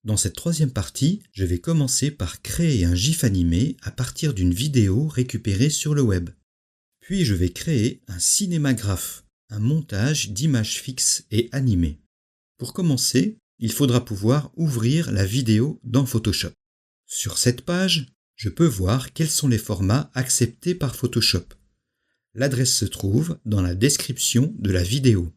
Dans cette troisième partie, je vais commencer par créer un GIF animé à partir d'une vidéo récupérée sur le web. Puis je vais créer un cinémagraphe, un montage d'images fixes et animées. Pour commencer, il faudra pouvoir ouvrir la vidéo dans Photoshop. Sur cette page, je peux voir quels sont les formats acceptés par Photoshop. L'adresse se trouve dans la description de la vidéo.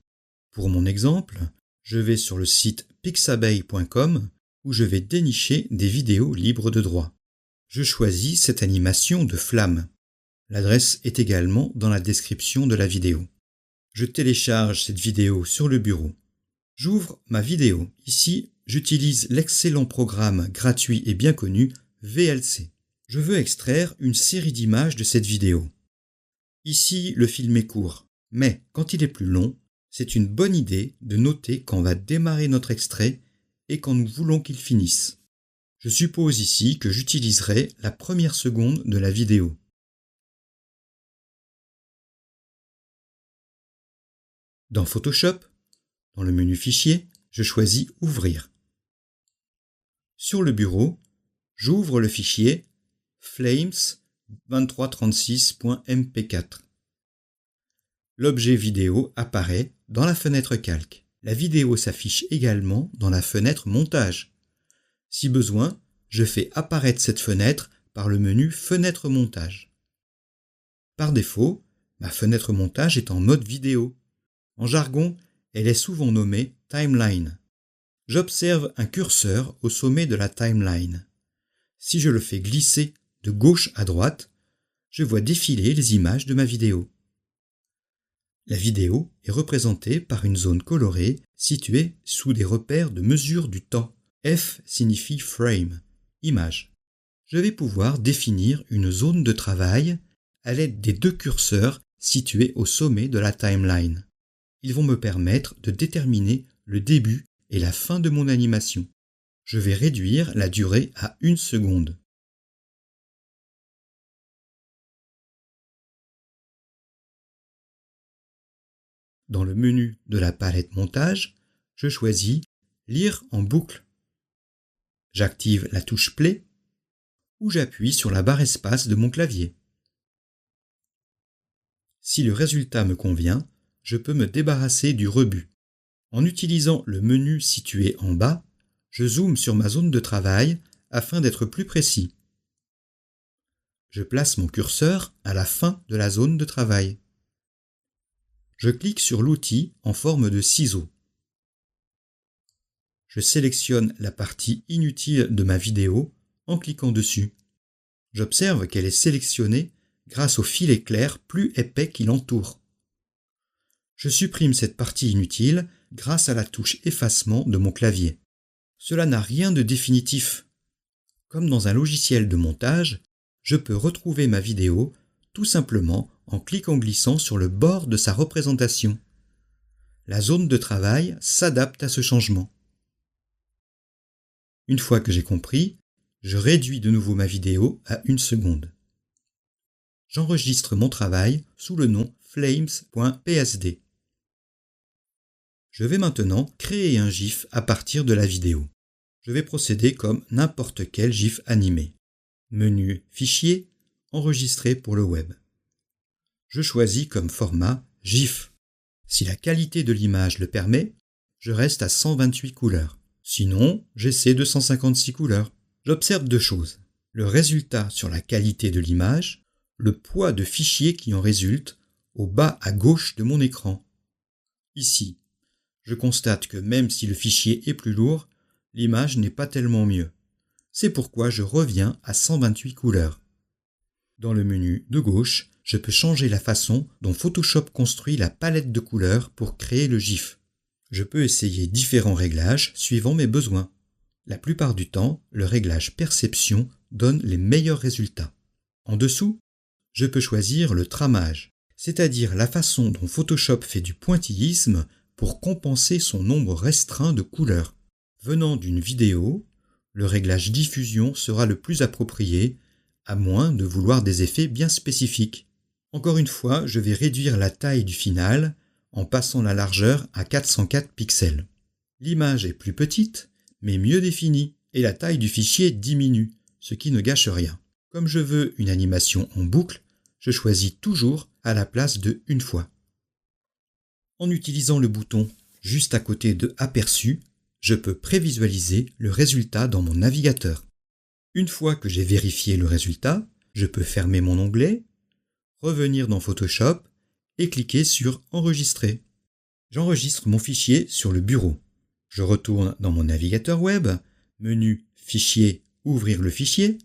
Pour mon exemple, je vais sur le site pixabay.com où je vais dénicher des vidéos libres de droit. Je choisis cette animation de flamme. L'adresse est également dans la description de la vidéo. Je télécharge cette vidéo sur le bureau. J'ouvre ma vidéo. Ici, j'utilise l'excellent programme gratuit et bien connu VLC. Je veux extraire une série d'images de cette vidéo. Ici, le film est court, mais quand il est plus long, c'est une bonne idée de noter quand va démarrer notre extrait et quand nous voulons qu'il finisse. Je suppose ici que j'utiliserai la première seconde de la vidéo. Dans Photoshop, dans le menu Fichier, je choisis Ouvrir. Sur le bureau, j'ouvre le fichier flames2336.mp4. L'objet vidéo apparaît dans la fenêtre Calque. La vidéo s'affiche également dans la fenêtre Montage. Si besoin, je fais apparaître cette fenêtre par le menu Fenêtre Montage. Par défaut, ma fenêtre Montage est en mode vidéo. En jargon, elle est souvent nommée Timeline. J'observe un curseur au sommet de la timeline. Si je le fais glisser de gauche à droite, je vois défiler les images de ma vidéo. La vidéo est représentée par une zone colorée située sous des repères de mesure du temps. F signifie frame, image. Je vais pouvoir définir une zone de travail à l'aide des deux curseurs situés au sommet de la timeline. Ils vont me permettre de déterminer le début et la fin de mon animation. Je vais réduire la durée à 1 seconde. Dans le menu de la palette Montage, je choisis Lire en boucle. J'active la touche Play ou j'appuie sur la barre espace de mon clavier. Si le résultat me convient, je peux me débarrasser du rebut. En utilisant le menu situé en bas, je zoome sur ma zone de travail afin d'être plus précis. Je place mon curseur à la fin de la zone de travail. Je clique sur l'outil en forme de ciseau. Je sélectionne la partie inutile de ma vidéo en cliquant dessus. J'observe qu'elle est sélectionnée grâce au filet clair plus épais qui l'entoure. Je supprime cette partie inutile grâce à la touche effacement de mon clavier. Cela n'a rien de définitif. Comme dans un logiciel de montage, je peux retrouver ma vidéo tout simplement en glissant sur le bord de sa représentation. La zone de travail s'adapte à ce changement. Une fois que j'ai compris, je réduis de nouveau ma vidéo à 1 seconde. J'enregistre mon travail sous le nom flames.psd. Je vais maintenant créer un GIF à partir de la vidéo. Je vais procéder comme n'importe quel GIF animé. Menu Fichier, Enregistrer pour le web. Je choisis comme format GIF. Si la qualité de l'image le permet, je reste à 128 couleurs. Sinon, j'essaie 256 couleurs. J'observe deux choses. Le résultat sur la qualité de l'image, le poids de fichier qui en résulte, au bas à gauche de mon écran. Ici, je constate que même si le fichier est plus lourd, l'image n'est pas tellement mieux. C'est pourquoi je reviens à 128 couleurs. Dans le menu de gauche, je peux changer la façon dont Photoshop construit la palette de couleurs pour créer le GIF. Je peux essayer différents réglages suivant mes besoins. La plupart du temps, le réglage perception donne les meilleurs résultats. En dessous, je peux choisir le tramage, c'est-à-dire la façon dont Photoshop fait du pointillisme pour compenser son nombre restreint de couleurs. Venant d'une vidéo, le réglage diffusion sera le plus approprié, à moins de vouloir des effets bien spécifiques. Encore une fois, je vais réduire la taille du final en passant la largeur à 404 pixels. L'image est plus petite, mais mieux définie. et la taille du fichier diminue, ce qui ne gâche rien. Comme je veux une animation en boucle, je choisis toujours à la place de une fois. En utilisant le bouton juste à côté de Aperçu, je peux prévisualiser le résultat dans mon navigateur. Une fois que j'ai vérifié le résultat, je peux fermer mon onglet, revenir dans Photoshop et cliquer sur Enregistrer. J'enregistre mon fichier sur le bureau. Je retourne dans mon navigateur web, menu Fichier, ouvrir le fichier.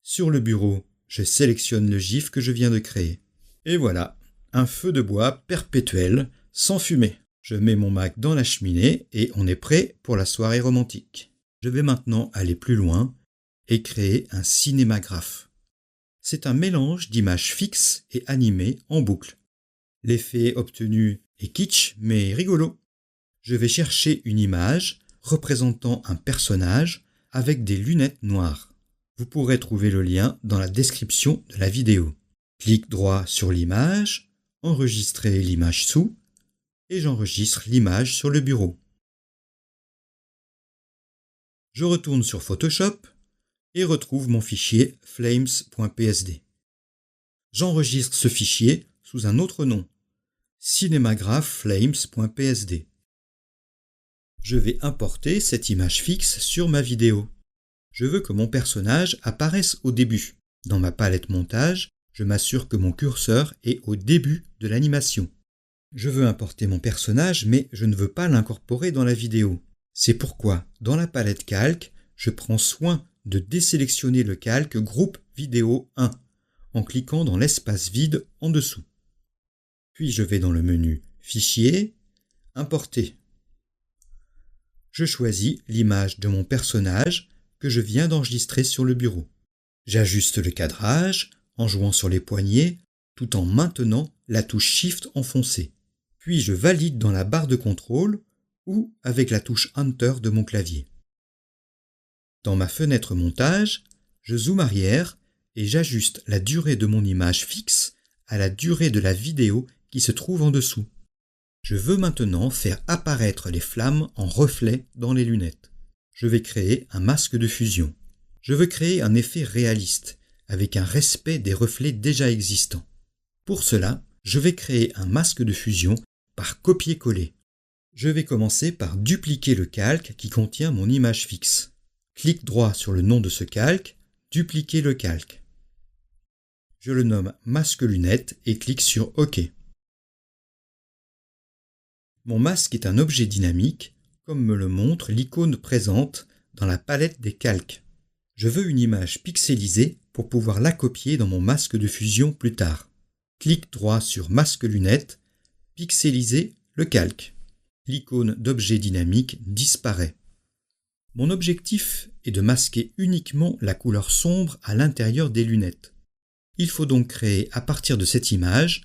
Sur le bureau, je sélectionne le GIF que je viens de créer. Et voilà, un feu de bois perpétuel, sans fumée. Je mets mon Mac dans la cheminée et on est prêt pour la soirée romantique. Je vais maintenant aller plus loin et créer un cinémagraphe. C'est un mélange d'images fixes et animées en boucle. L'effet obtenu est kitsch mais rigolo. Je vais chercher une image représentant un personnage avec des lunettes noires. Vous pourrez trouver le lien dans la description de la vidéo. Clique droit sur l'image, enregistrer l'image sous, et j'enregistre l'image sur le bureau. Je retourne sur Photoshop et retrouve mon fichier flames.psd. J'enregistre ce fichier sous un autre nom, cinémagrapheflames.psd. Je vais importer cette image fixe sur ma vidéo. Je veux que mon personnage apparaisse au début. Dans ma palette montage, je m'assure que mon curseur est au début de l'animation. Je veux importer mon personnage, mais je ne veux pas l'incorporer dans la vidéo. C'est pourquoi, dans la palette calque, je prends soin de désélectionner le calque groupe vidéo 1 en cliquant dans l'espace vide en dessous. Puis je vais dans le menu Fichier, Importer. Je choisis l'image de mon personnage que je viens d'enregistrer sur le bureau. J'ajuste le cadrage en jouant sur les poignets tout en maintenant la touche Shift enfoncée. Puis je valide dans la barre de contrôle ou avec la touche Enter de mon clavier. Dans ma fenêtre montage, je zoome arrière et j'ajuste la durée de mon image fixe à la durée de la vidéo qui se trouve en dessous. Je veux maintenant faire apparaître les flammes en reflet dans les lunettes. Je vais créer un masque de fusion. Je veux créer un effet réaliste, avec un respect des reflets déjà existants. Pour cela, je vais créer un masque de fusion par copier-coller. Je vais commencer par dupliquer le calque qui contient mon image fixe. Clique droit sur le nom de ce calque, dupliquer le calque. Je le nomme masque lunettes et clique sur OK. Mon masque est un objet dynamique, comme me le montre l'icône présente dans la palette des calques. Je veux une image pixelisée pour pouvoir la copier dans mon masque de fusion plus tard. Clique droit sur masque lunettes, pixeliser le calque. L'icône d'objet dynamique disparaît. Mon objectif est de masquer uniquement la couleur sombre à l'intérieur des lunettes. Il faut donc créer à partir de cette image,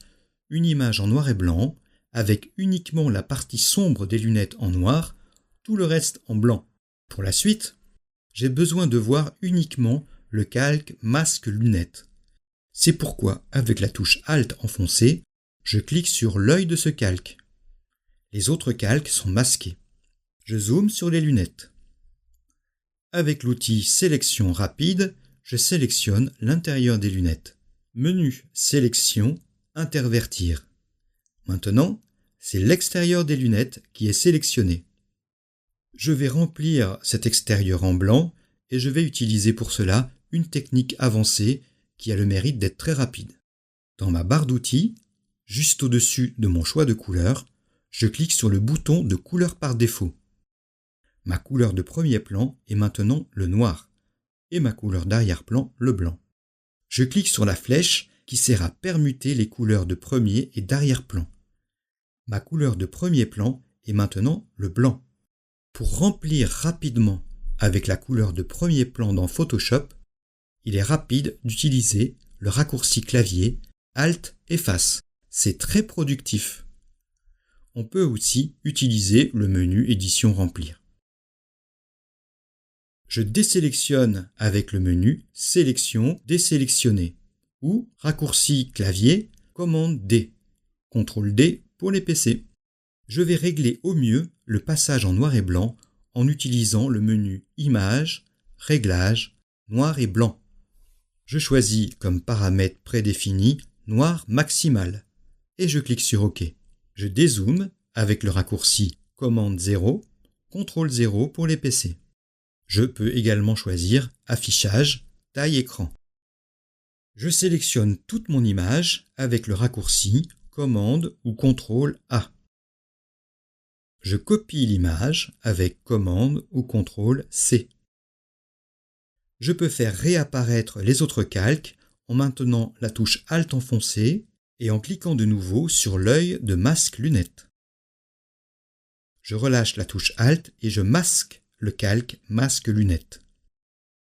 une image en noir et blanc, avec uniquement la partie sombre des lunettes en noir, tout le reste en blanc. Pour la suite, j'ai besoin de voir uniquement le calque masque lunettes. C'est pourquoi, avec la touche Alt enfoncée, je clique sur l'œil de ce calque. Les autres calques sont masqués. Je zoome sur les lunettes. Avec l'outil Sélection rapide, je sélectionne l'intérieur des lunettes. Menu Sélection, Intervertir. Maintenant, c'est l'extérieur des lunettes qui est sélectionné. Je vais remplir cet extérieur en blanc et je vais utiliser pour cela une technique avancée qui a le mérite d'être très rapide. Dans ma barre d'outils, juste au-dessus de mon choix de couleur, je clique sur le bouton de couleur par défaut. Ma couleur de premier plan est maintenant le noir et ma couleur d'arrière-plan le blanc. Je clique sur la flèche qui sert à permuter les couleurs de premier et d'arrière-plan. Ma couleur de premier plan est maintenant le blanc. Pour remplir rapidement avec la couleur de premier plan dans Photoshop, il est rapide d'utiliser le raccourci clavier Alt Efface. C'est très productif. On peut aussi utiliser le menu Édition Remplir. Je désélectionne avec le menu Sélection désélectionner ou raccourci clavier Commande D, CTRL D pour les PC. Je vais régler au mieux le passage en noir et blanc en utilisant le menu Images, Réglages, Noir et blanc. Je choisis comme paramètre prédéfini Noir maximal et je clique sur OK. Je dézoome avec le raccourci Commande 0, CTRL 0 pour les PC. Je peux également choisir Affichage, Taille écran. Je sélectionne toute mon image avec le raccourci Commande ou CTRL A. Je copie l'image avec Commande ou CTRL C. Je peux faire réapparaître les autres calques en maintenant la touche Alt enfoncée et en cliquant de nouveau sur l'œil de masque lunette. Je relâche la touche Alt et je masque le calque masque lunette.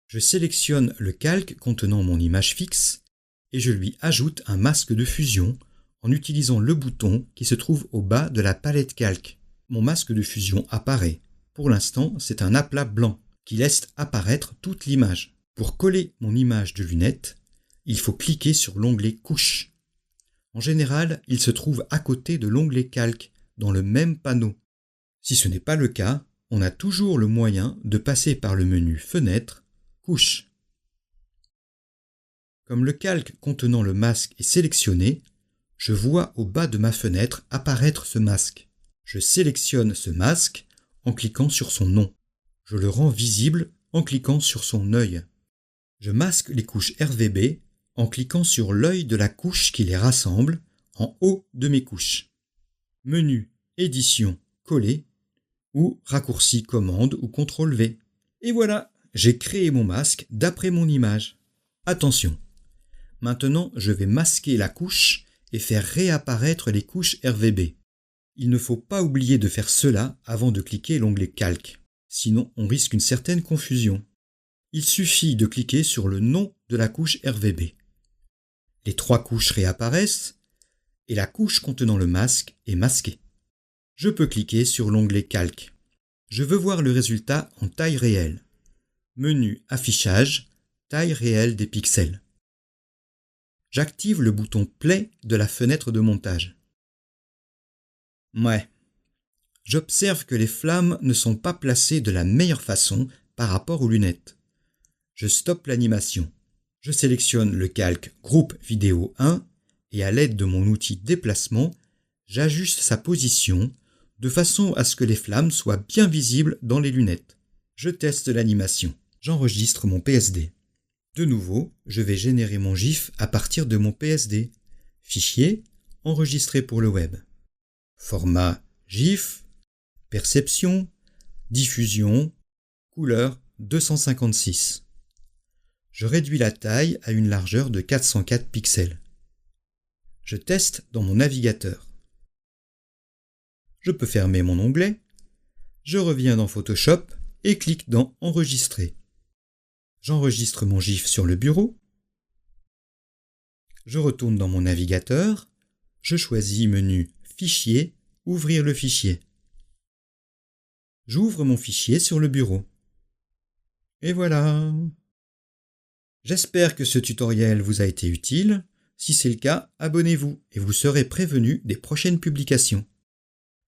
Je sélectionne le calque contenant mon image fixe et je lui ajoute un masque de fusion en utilisant le bouton qui se trouve au bas de la palette calque. Mon masque de fusion apparaît. Pour l'instant, c'est un aplat blanc qui laisse apparaître toute l'image. Pour coller mon image de lunette, il faut cliquer sur l'onglet Couche. En général, il se trouve à côté de l'onglet Calque, dans le même panneau. Si ce n'est pas le cas, on a toujours le moyen de passer par le menu Fenêtre, Couche. Comme le calque contenant le masque est sélectionné, je vois au bas de ma fenêtre apparaître ce masque. Je sélectionne ce masque en cliquant sur son nom. Je le rends visible en cliquant sur son œil. Je masque les couches RVB en cliquant sur l'œil de la couche qui les rassemble en haut de mes couches. Menu Édition, Coller ou raccourci Commande ou CTRL V. Et voilà, j'ai créé mon masque d'après mon image. Attention, maintenant je vais masquer la couche et faire réapparaître les couches RVB. Il ne faut pas oublier de faire cela avant de cliquer l'onglet Calque, sinon on risque une certaine confusion. Il suffit de cliquer sur le nom de la couche RVB. Les 3 couches réapparaissent et la couche contenant le masque est masquée. Je peux cliquer sur l'onglet Calque. Je veux voir le résultat en taille réelle. Menu Affichage, taille réelle des pixels. J'active le bouton Play de la fenêtre de montage. J'observe que les flammes ne sont pas placées de la meilleure façon par rapport aux lunettes. Je stoppe l'animation. Je sélectionne le calque Groupe Vidéo 1 et à l'aide de mon outil Déplacement, j'ajuste sa position de façon à ce que les flammes soient bien visibles dans les lunettes. Je teste l'animation. J'enregistre mon PSD. De nouveau, je vais générer mon GIF à partir de mon PSD. Fichier, enregistré pour le web. Format GIF, perception, diffusion, couleur 256. Je réduis la taille à une largeur de 404 pixels. Je teste dans mon navigateur. Je peux fermer mon onglet. Je reviens dans Photoshop et clique dans Enregistrer. J'enregistre mon GIF sur le bureau. Je retourne dans mon navigateur. Je choisis menu Fichier, Ouvrir le fichier. J'ouvre mon fichier sur le bureau. Et voilà. J'espère que ce tutoriel vous a été utile. Si c'est le cas, abonnez-vous et vous serez prévenu des prochaines publications.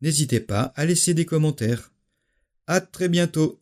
N'hésitez pas à laisser des commentaires. À très bientôt.